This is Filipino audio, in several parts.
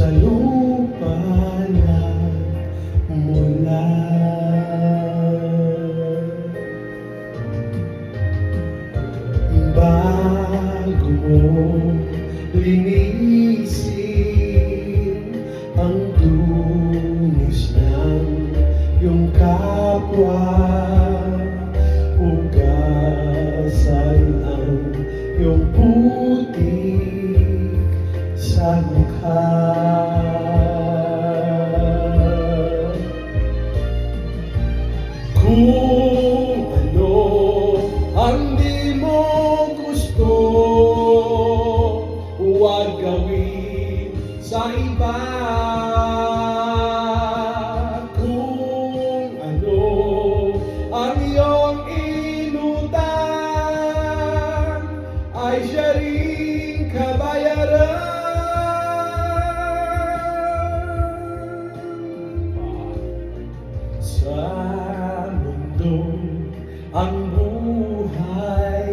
sa lupa nagmula. Bago mo linisin ang dungis ng iyong kapwa, hugasan ang iyong putik sa mukha. Kung ano ang di mo gusto, huwag gawin sa iba. Kung ano ang iyong inutang, ay siya ring kabayaran. Sa mundo ang buhay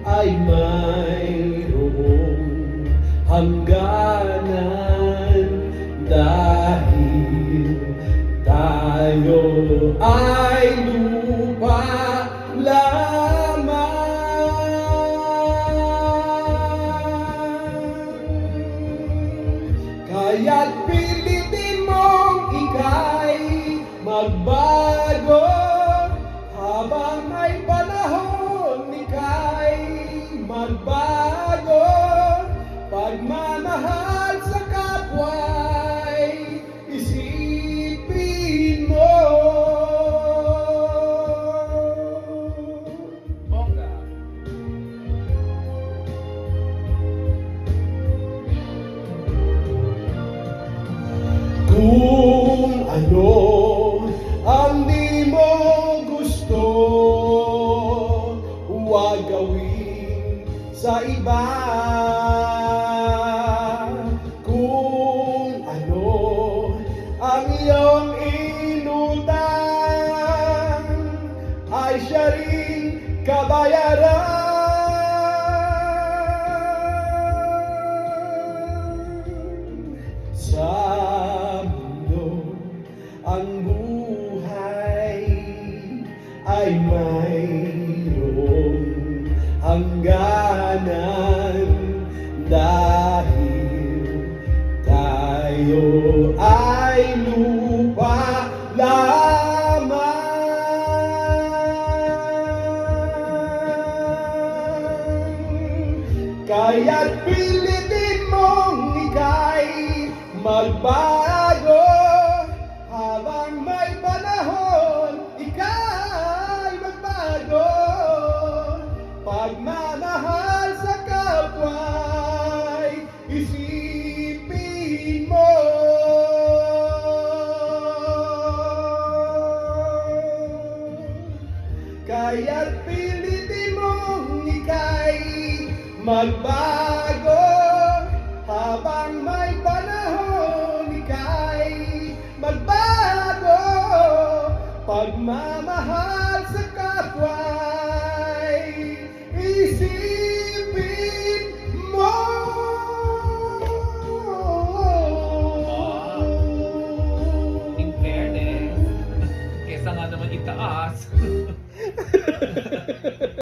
ay mayroong hangganan, dahil tayo ay lupa lamang. Kaya't pilitin mong ika'y magbago, habang may panahon ika'y magbago. Pagmamahal sa kapwa'y isipin mo. Bongga. Kung ano ang di mo gusto, huwag gawin sa iba. Kung ano ang iyong inutang, ay siya ring kabayaran. Sa mundo ang buhay ay mayroong hangganan, dahil tayo ay lupa lamang. Kaya't pilitin mong ika'y magbago, habang may panahon ika'y magbago. Pagmamahal sa kapwa'y isipin mo. Kaya't pilitin mong ika'y magbago, habang may panahon ika'y magbago. Pagmamahal sa kapwa'y isipin mo. In fairness, kesa nga naman itaas.